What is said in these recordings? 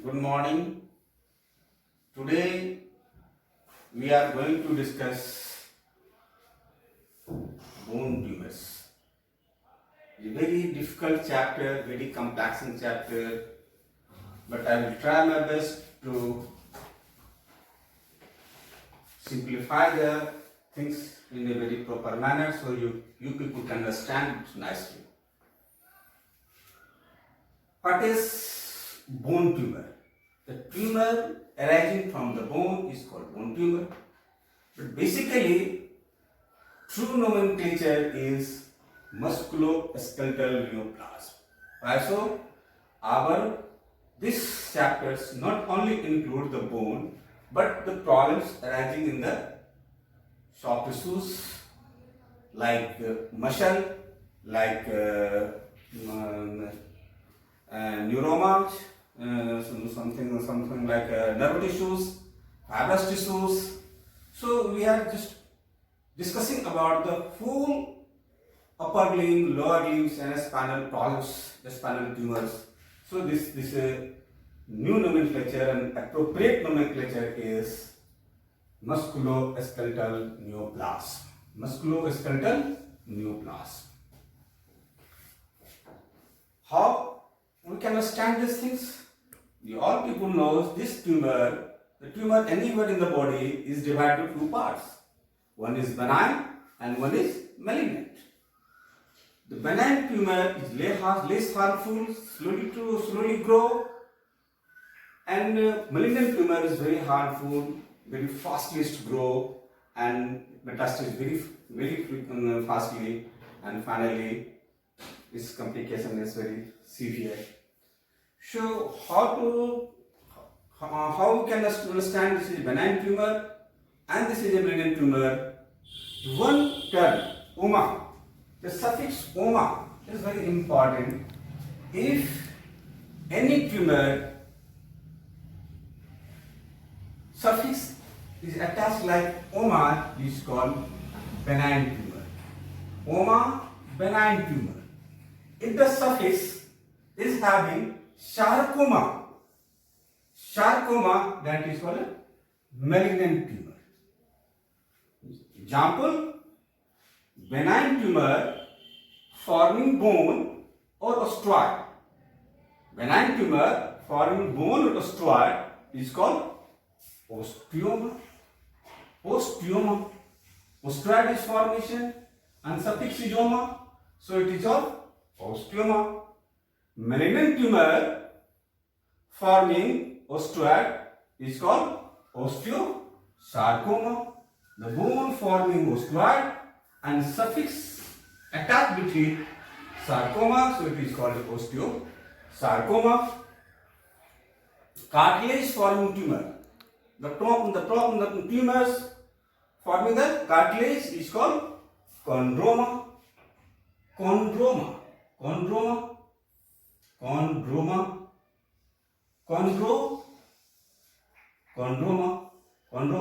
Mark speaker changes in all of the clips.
Speaker 1: Good morning. Today we are going to discuss bone tumors. A very difficult chapter, very complex chapter, but I will try my best to simplify the things in a very proper manner so you people can understand it nicely. What is bone tumor? The tumor arising from the bone is called bone tumor. But basically, true nomenclature is musculoskeletal neoplasm. Also, these chapters not only include the bone, but the problems arising in the soft tissues like muscle, like neuromas, something like nerve tissues, fibrous tissues. So we are just discussing about the full upper limb, lower limbs, and spinal problems, the spinal tumors. So this new nomenclature and appropriate nomenclature is musculoskeletal neoplasm. Musculoskeletal neoplasm. How we can understand these things? All people know this tumor, the tumor anywhere in the body is divided into two parts. One is benign and one is malignant. The benign tumor is less harmful, slowly grow, and malignant tumor is very harmful, very fastest grow, and metastasis very fastly, and finally its complication is very severe. So how we can understand this is benign tumor and this is a malignant tumor? One term, oma, the suffix oma is very important. If any tumor suffix is attached like oma, is called benign tumor. Oma, benign tumor. If the suffix is having sarcoma, that is called a malignant tumor. Example, benign tumor forming bone or osteoid. Benign tumor forming bone or osteoid is called osteoma. Osteoid is formation and suffix is oma, so it is called osteoma. Malignant tumor forming osteoid is called osteosarcoma. The bone forming osteoid and suffix attached between sarcoma, so it is called osteosarcoma. Cartilage forming tumor. The tumors forming the cartilage is called chondroma. Chondroma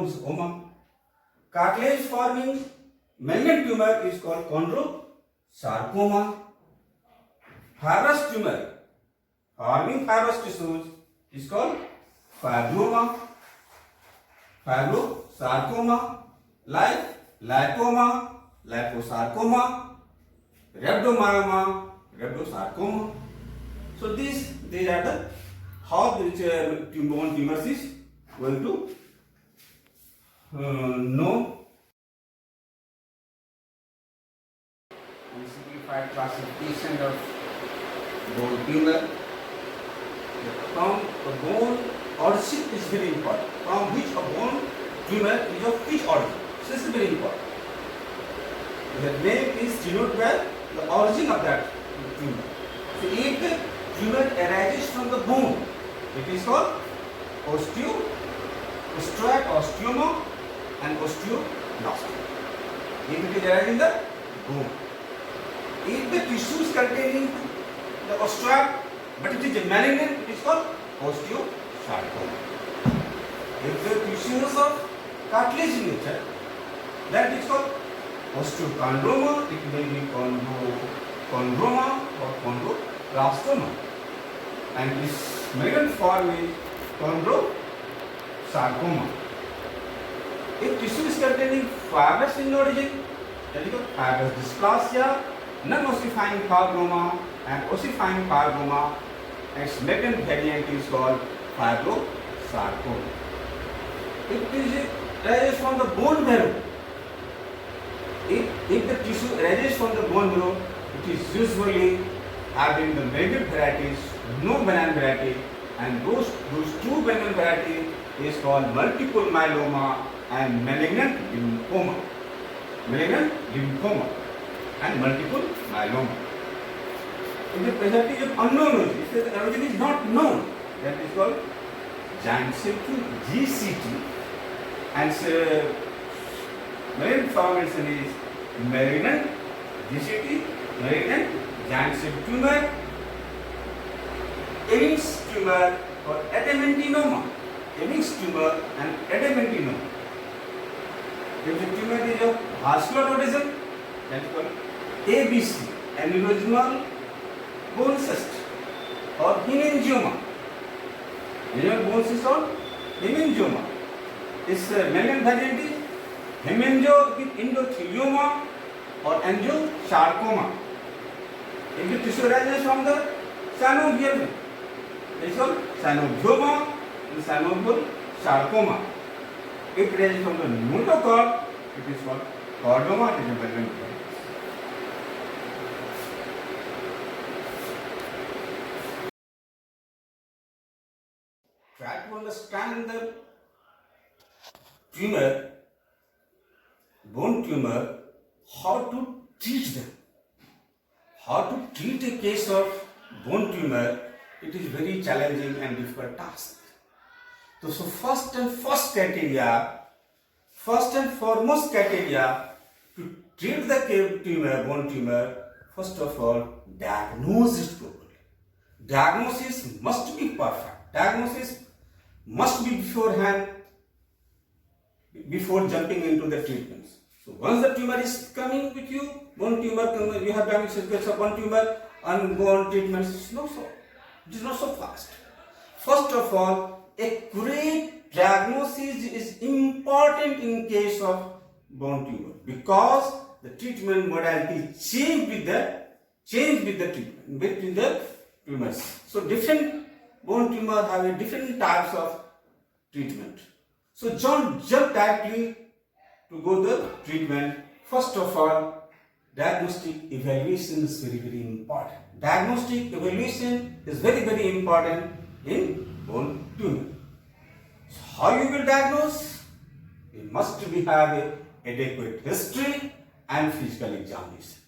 Speaker 1: is oma. Cartilage forming malignant tumor is called chondrosarcoma. Fibrous tumor forming fibrous tissues is called fibroma. Fibrosarcoma like lipoma, liposarcoma, rhabdomyoma, rhabdosarcoma. So these are the how the bone tumors is going to know. We simplified classification of bone tumor. From the bone origin is very important. From which a bone tumor is of which origin? This is very important. The name is denoted by the origin of that tumor. So if the tumor arises from the bone, it is called osteoid, osteoma, and osteoblastic. If it is arising in the bone. If the tissues containing the osteoid, but it is a malignant, it is called osteosarcoma. If the tissues of cartilage in nature, that is called osteochondroma, it may be chondroma or chondroblastoma. And this malignant form is chondrosarcoma. If tissue is containing fibrous in origin, that is fibrous dysplasia, non-ossifying fibroma and ossifying fibroma, its latent variant is called fibrosarcoma. If it arises from the bone marrow, if the tissue arises from the bone marrow, it is usually having the malignant varieties, no benign variety, and those two benign varieties is called multiple myeloma and malignant lymphoma. Malignant lymphoma and multiple myeloma. If the percentage of unknown origin, if the origin is not known, that is called giant cell tumor, GCT, and malignant formation is malignant GCT, malignant giant cell tumor, Ewing's tumor or adamantinoma. Ewing's tumor and adamantinoma. If the tumor is of vascular rhodism, that is called ABC, aneurysmal bone cyst or hemangioma. Bone cyst or hemangioma. Its malignant variant is hemangio with endothelioma or angiosarcoma. If the tissue arises from the synovial, it is called synovioma and synovial sarcoma. If it arises from the notochord, it is called chordoma. It is a malignant variant. Try to understand the tumor, bone tumor, how to treat them. How to treat a case of bone tumor, it is very challenging and difficult task. So first and foremost criteria to treat the tumor, bone tumor, first of all, diagnose it properly. Diagnosis must be perfect. Diagnosis must be beforehand, before jumping into the treatments. So once the tumor is coming with you, bone tumor, you have diagnosis of one tumor and go on treatments. It is not so fast. First of all, accurate diagnosis is important in case of bone tumor because the treatment modality change with the treatment between the tumors. So different bone tumors have a different types of treatment. So don't jump directly to go the treatment. First of all, diagnostic evaluation is very, very important. Diagnostic evaluation is very, very important in bone tumor. So how you will diagnose? You must have a adequate history and physical examination.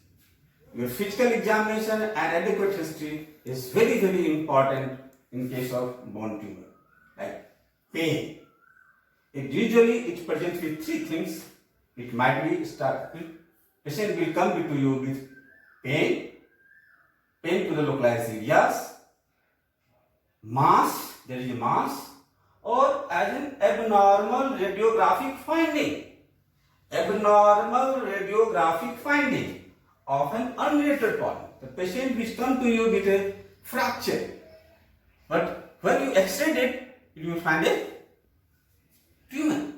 Speaker 1: Your physical examination and adequate history is very, very important in case of bone tumor. Like pain. It presents with three things. It might be patient will come to you with pain to the localized areas, mass, there is a mass, or as an abnormal radiographic finding. Abnormal radiographic finding of an unrelated problem. The patient will come to you with a fracture, but when you x-ray it, you will find a tumor.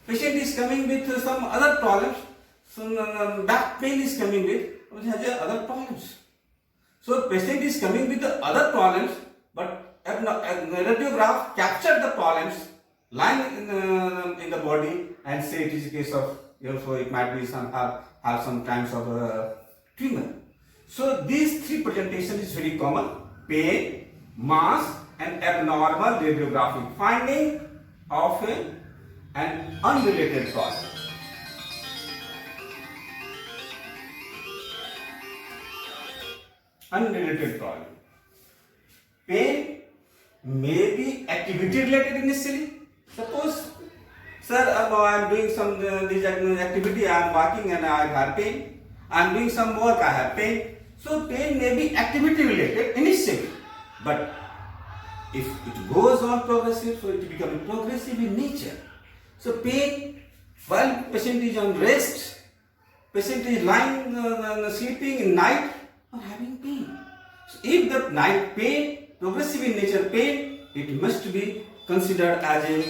Speaker 1: Patient is coming with some other problems, some back pain is coming with, which has other problems. So patient is coming with the other problems, but radiograph captured the problems lying in the body and say it is a case of, so it might be have some kinds of tumor. So these three presentation is very common: pain, mass, and abnormal radiographic finding of an unrelated problem. Unrelated problem. Pain may be activity related initially. Suppose, sir, I am doing some this activity, I am walking and I have pain. I am doing some work, I have pain. So pain may be activity related initially, but if it goes on progressive, so it becomes progressive in nature. So pain, while patient is on rest, patient is lying sleeping in night or having pain. So if the night pain, progressive in nature pain, it must be considered as a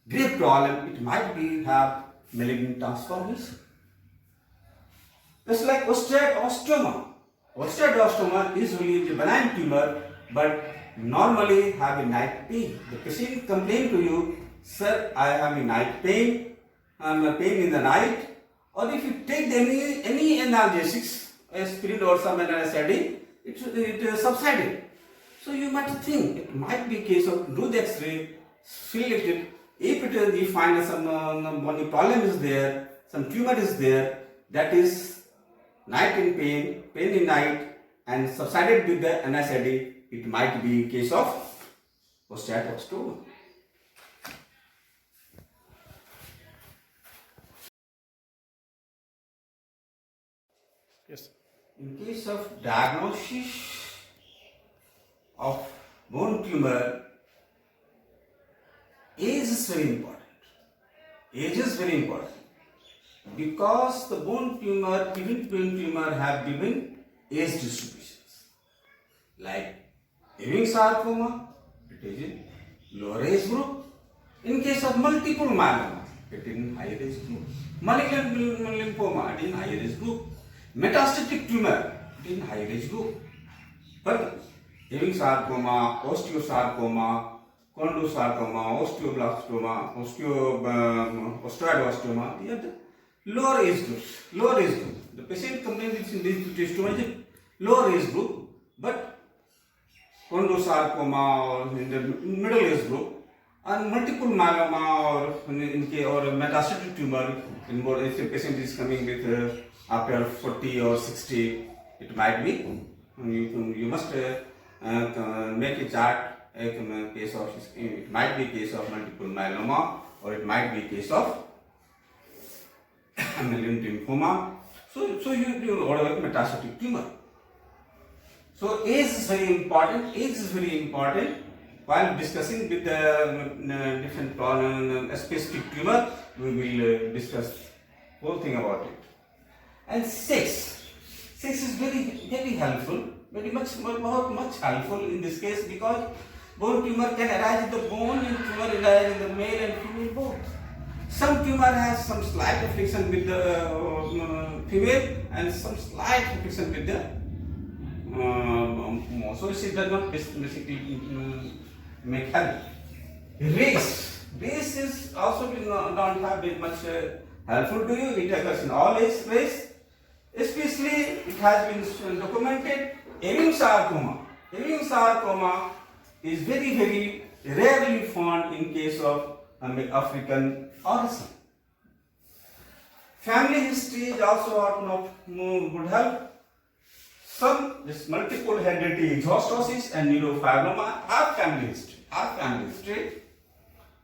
Speaker 1: grave problem. It might be have malignant transformation. It's like osteoblastoma. Osteoblastoma is really a benign tumor, but normally have a night pain. The patient complain to you, sir, I have a night pain, a pain in the night, or if you take any analgesics, aspirin or some anesthetic, it subsided. So you might think it might be a case of do the X-ray, feel it. If it is, you find some bony problem is there, some tumor is there, that is night in pain in night, and subsided with the anesthetic, it might be a case of osteoblastoma.
Speaker 2: Yes.
Speaker 1: In case of diagnosis of bone tumor, age is very important. Age is very important because the bone tumor, even bone tumor, have given age distributions. Like Ewing sarcoma, it is in lower age group. In case of multiple myeloma, it is in higher age group. Malignant lymphoma, it is in higher age group. Metastatic tumor, it is in higher age group. But Ewing sarcoma, osteosarcoma, chondrosarcoma, osteoblastoma, osteoblastoma, they are the lower age groups. Lower age group. The patient complains in these tumors is lower age group, but chondrosarcoma or in the middle age group, and multiple myeloma or metastatic tumor in more, if the patient is coming with after 40 or 60, it might be you must make a chart. Case of it might be case of multiple myeloma, or it might be case of malignant lymphoma. So you order metastatic tumor. So age is very important. Age is very important while discussing with the different specific tumor. We will discuss whole thing about it. And sex is very helpful, very much helpful in this case, because bone tumor can arise in the bone and tumor arise in the male and female both. Some tumor has some slight affliction with the female and some slight affliction with the so she does not basically make help. Race is also don't have been much helpful to you. It occurs in all age race. Especially it has been documented Ewing sarcoma. Ewing sarcoma is very rarely found in case of African origin. Family history is also of good help. Some multiple hereditary exhaustosis and neurofibroma have family history.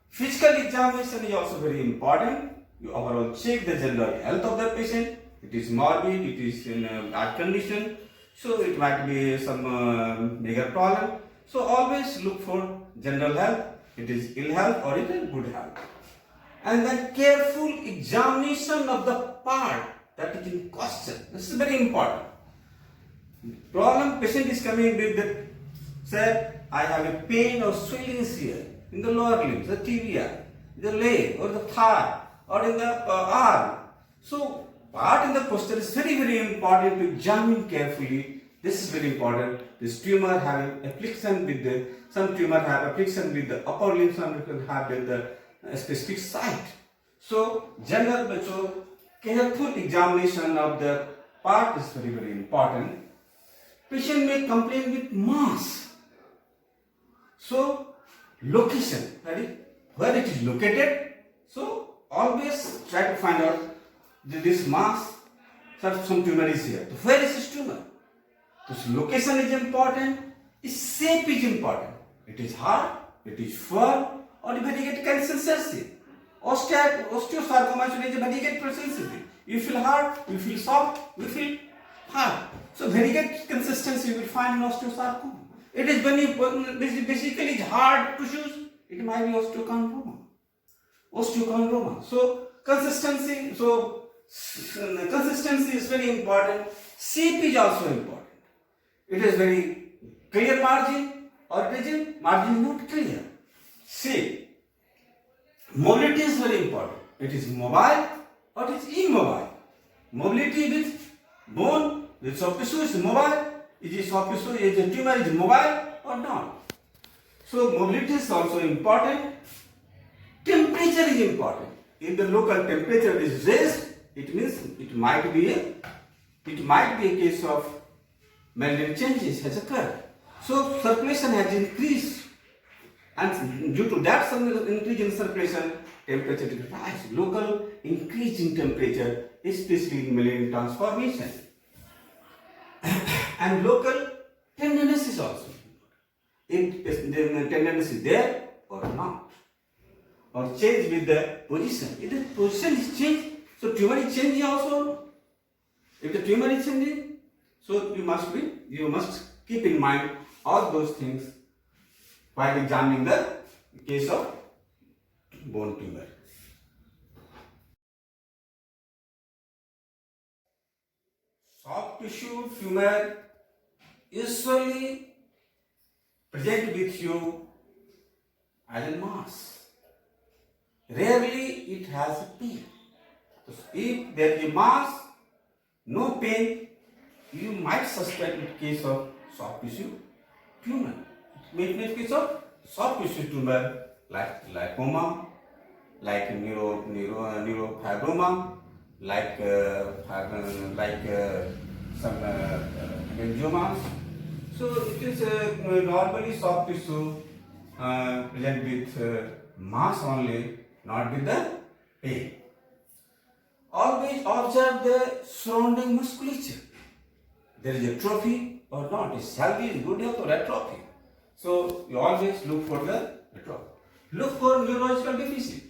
Speaker 1: Physical examination is also very important. You overall check the general health of the patient. It is morbid, it is in a bad condition, so it might be some bigger problem. So always look for general health. It is ill health or it is good health. And then careful examination of the part that is in question. This is very important. Problem patient is coming with the, say, I have a pain or swelling here in the lower limbs, the tibia, the leg or the thigh or in the arm. So part in the question is very important to examine carefully. This is very important. This tumor have affliction with the, some tumor have affliction with the upper limb, some can have with the specific site. So careful examination of the part is very important. Patient may complain with mass. So location, where it is located. So always try to find out this mass. Some tumor is here. Where is this tumor? This location is important. Its shape is important. It is hard, it is firm, or variegated consistency. Osteosarcoma is a variegated consistency. You feel hard, you feel soft, you feel hard. So variegated consistency you will find in osteosarcoma. It is basically hard tissues. It might be osteochondroma. So consistency is very important. Shape is also important. It is very clear margin or it is a margin not clear. See, mobility is very important. It is mobile or it is immobile. Mobility with bone, with soft tissue is mobile. Is soft tissue, is a tumor is mobile or not? So mobility is also important. Temperature is important. If the local temperature is raised, it means it might be a case of membrane changes has occurred. So circulation has increased, and due to that some increase in circulation, temperature will rise. Local increase in temperature, especially in membrane transformation, and local tenderness is also. If the tenderness is there or not, or change with the position. If the position is changed, so tumor is changing also. If the tumor is changing, so you must keep in mind all those things while examining the case of bone tumor. Soft tissue tumor usually present with you as a mass. Rarely it has a pain. So if there is a mass, no pain, you might suspect in case of soft tissue tumor. In case of soft tissue tumor like lipoma, like neurofibroma, like some angiomas. So it is normally soft tissue present with mass only, not with the pain. Always observe the surrounding musculature. There is atrophy or not. Is healthy, is good health or atrophy. So you always look for the atrophy. Look for neurological deficit.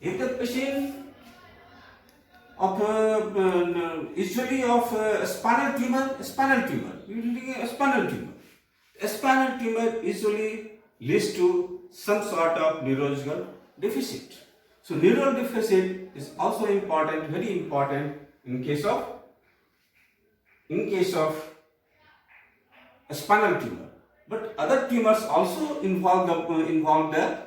Speaker 1: If the patient of usually of spinal tumor, usually a spinal tumor. A spinal tumor usually leads to some sort of neurological deficit. So neural deficit is also important, very important in case of a spinal tumor. But other tumors also involve the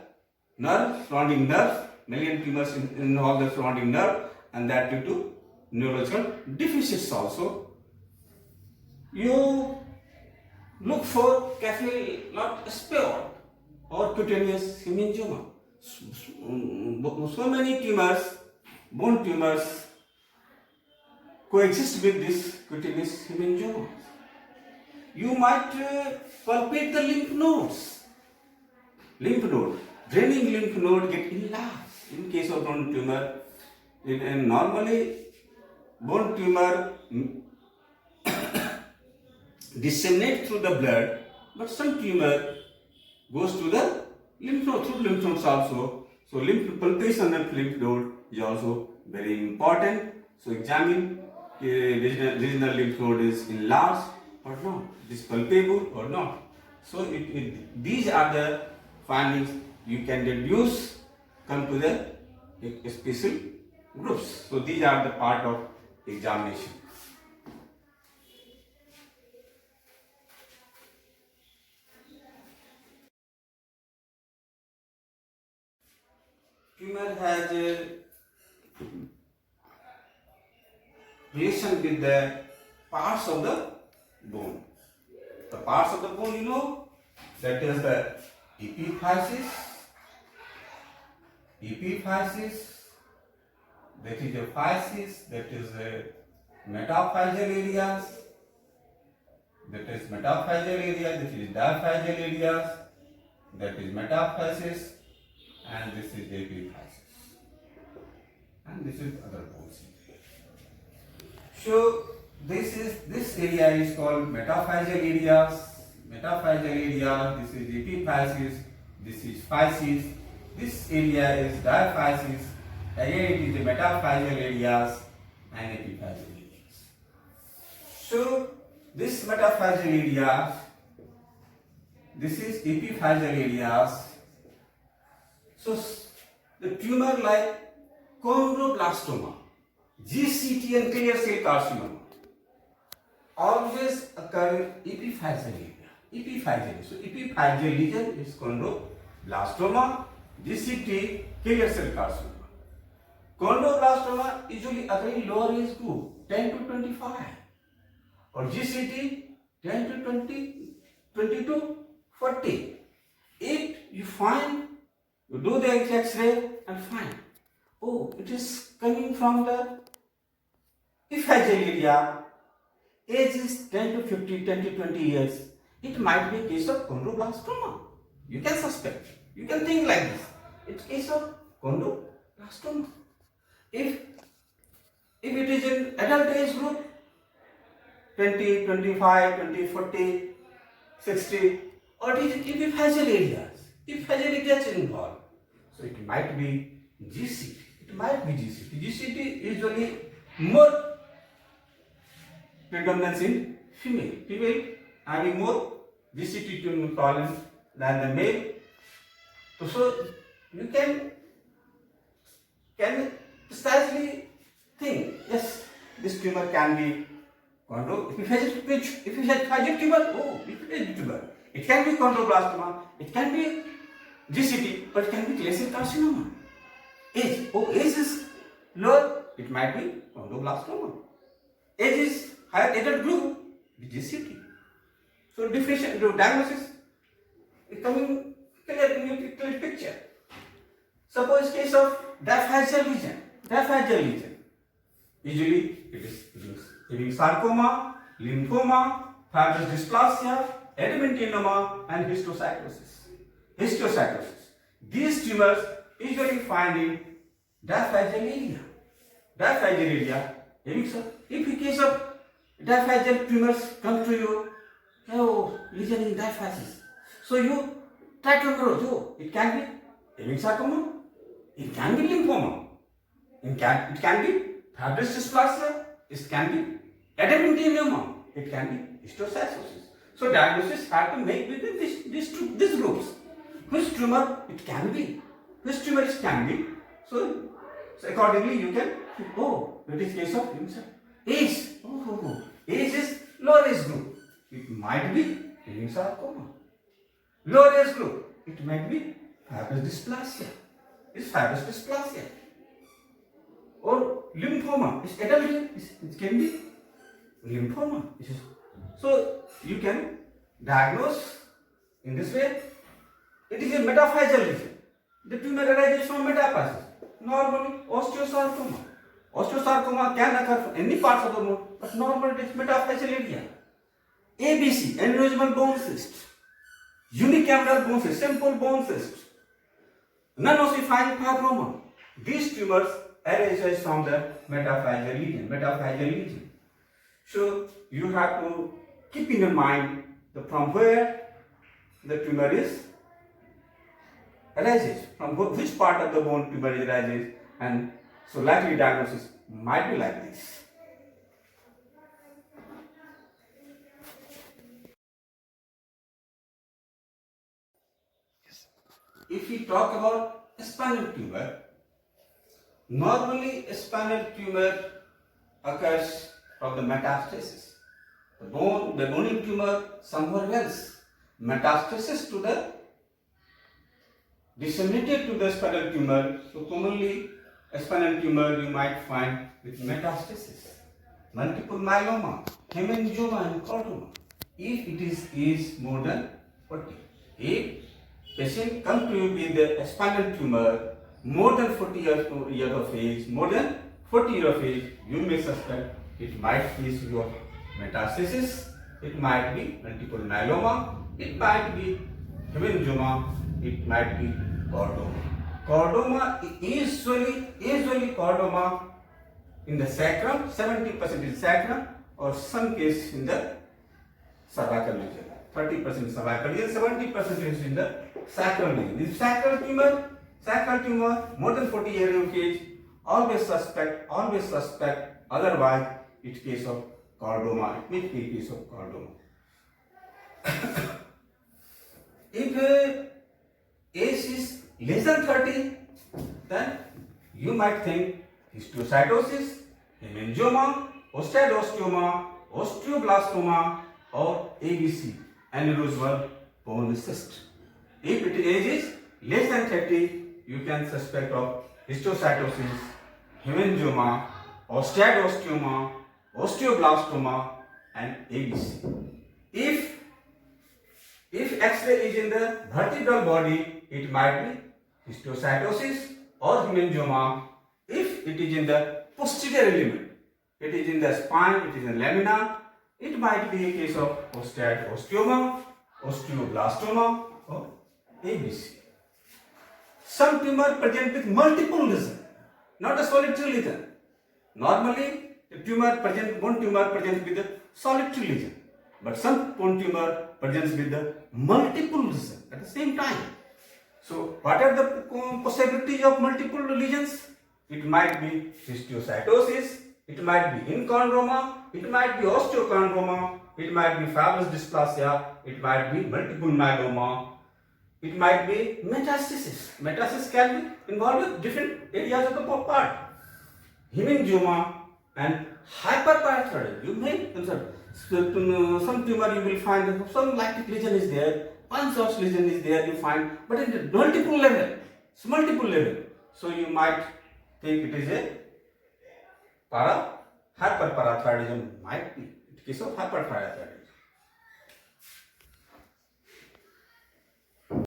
Speaker 1: nerve, surrounding nerves. Malignant tumors involve the surrounding nerve, and that due to neurological deficits also. You look for Kaplan-Meier sphere or cutaneous hemangioma. So many tumors, bone tumors, coexist with this cutaneous hemangioma. You might palpate the lymph nodes. Draining lymph node get enlarged in case of bone tumor. And normally, bone tumor disseminate through the blood, but some tumor goes to the lymph node, through lymph nodes also. So palpation of lymph node is also very important. So examine regional lymph node is enlarged or not, it is palpable or not. So these are the findings you can deduce, come to the special groups. So these are the part of examination. Tumor has a relation with the parts of the bone. The parts of the bone, that is the epiphysis, that is the physis, that is the metaphyseal areas, that is diaphyseal areas, that is metaphysis, and this is the epiphysis, and this is other bones. So this area is called metaphyseal areas. This is epiphysis, this is physis, this area is diaphysis, again it is the metaphyseal areas and epiphyseal areas. So this metaphyseal areas, this is epiphyseal areas. So the tumor like chondroblastoma, GCT and clear cell carcinoma always occur in epiphyseal area. epiphyseal. So epiphyseal lesion is chondroblastoma, GCT, clear cell carcinoma. Chondroblastoma usually occurring lower age group, 10 to 25, or GCT 10 to 20, 20 to 40. If you find, you do the X-ray and find, oh, it is coming from the epiphyseal area, age is 10 to 50, 10 to 20 years, it might be a case of chondroblastoma. You can suspect, you can think like this. It's case of chondroblastoma. If it is in adult age group, 20, 25, 20, 40, 60, or it is epiphyseal areas. Epiphyseal areas involved. So it might be GCT. It might be GCT. GCT usually more predominance in female. Female having more GCT tumor column than the male. So you can precisely think, yes, this tumor can be epiphyseal tumor, oh, epiphyseal tumor. It can be chondroblastoma, it can be GCT, but it can be clear cell carcinoma. Age, oh, age is lower, it might be chondroblastoma. Age is higher adult group, GCT. So differential diagnosis is coming clear in your clear picture. Suppose case of diaphyseal lesion. Diaphyseal lesion. Usually it is having sarcoma, lymphoma, fibrous dysplasia, adamantioma, and histiocytosis. Histiocytosis. These tumors usually find in diaphyseal area. Diaphyseal area. If in case of diaphyseal tumors come to you, oh, lesion in diaphysis. So you try to approach. Oh, it can be having sarcoma, it can be lymphoma, it can be fibrous dysplasia, it can be adamantioma, it can be histiocytosis. So diagnosis have to make between these groups. Which tumor it can be, which tumor it can be. So accordingly you can, oh, it is case of age. Oh, age is lower age group. It might be having sarcoma. Lower age group, it might be fibrous dysplasia. It's fibrous dysplasia. Or lymphoma. It's adult. It can be lymphoma. So you can diagnose in this way. It is a metaphyseal lesion. The tumor arises from metaphysis. Normally, osteosarcoma. Osteosarcoma can occur from any parts of the bone, but normally it is metaphyseal area. ABC, aneurysmal bone cyst, unicameral bone cyst, simple bone cyst, non-ossifying fibroma. These tumors arise from the metaphyseal lesion. So you have to keep in your mind from where the tumor is arises, from which part of the bone tumor arises, and so likely diagnosis might be like this. If we talk about a spinal tumor, normally a spinal tumor occurs from the metastasis. The bony tumor somewhere else. Metastasis to the disseminated to the spinal tumor. So commonly a spinal tumor you might find with metastasis. Multiple myeloma, hemangioma and chordoma. If it is more than 40. If patient comes to you with a spinal tumor more than 40 years of age, you may suspect it might be your metastasis, it might be multiple myeloma, it might be hemangioma, it might be chordoma. Chordoma is usually chordoma in the sacrum, 70% is sacrum, or some case in the cervical region. 30% cervical region, 70% is in the sacral region. This sacral tumor more than 40 years of age, always suspect, otherwise it's case of chordoma, it may be case of chordoma. If age is less than 30, then you might think histiocytosis, hemangioma, osteoblastoma, or ABC, aneurysmal bone cyst. If its age is less than 30, you can suspect of histiocytosis, hemangioma, osteoblastoma, osteoblastoma, and ABC. If X-ray is in the vertebral body, it might be histiocytosis or hemangioma. If it is in the posterior element, it is in the spine, it is in lamina, it might be a case of osteoma, osteoblastoma, or ABC. Some tumor present with multiple lesions, not a solitary lesion. Normally, one tumor presents with a solitary lesion, but some bone tumor presents with the multiple lesions at the same time. So, what are the possibilities of multiple lesions? It might be histiocytosis, it might be inchondroma, it might be osteochondroma, it might be fibrous dysplasia, it might be multiple myeloma, it might be metastasis. Metastasis can be involved with different areas of the part. Hemangioma and hyperparathyroidism. You may some tumor you will find some lactic lesion is there, punch of lesion is there you find, but in multiple level, it's multiple level. So you might think it is a hyperparathyroidism, might be in case of hyperparathyroidism.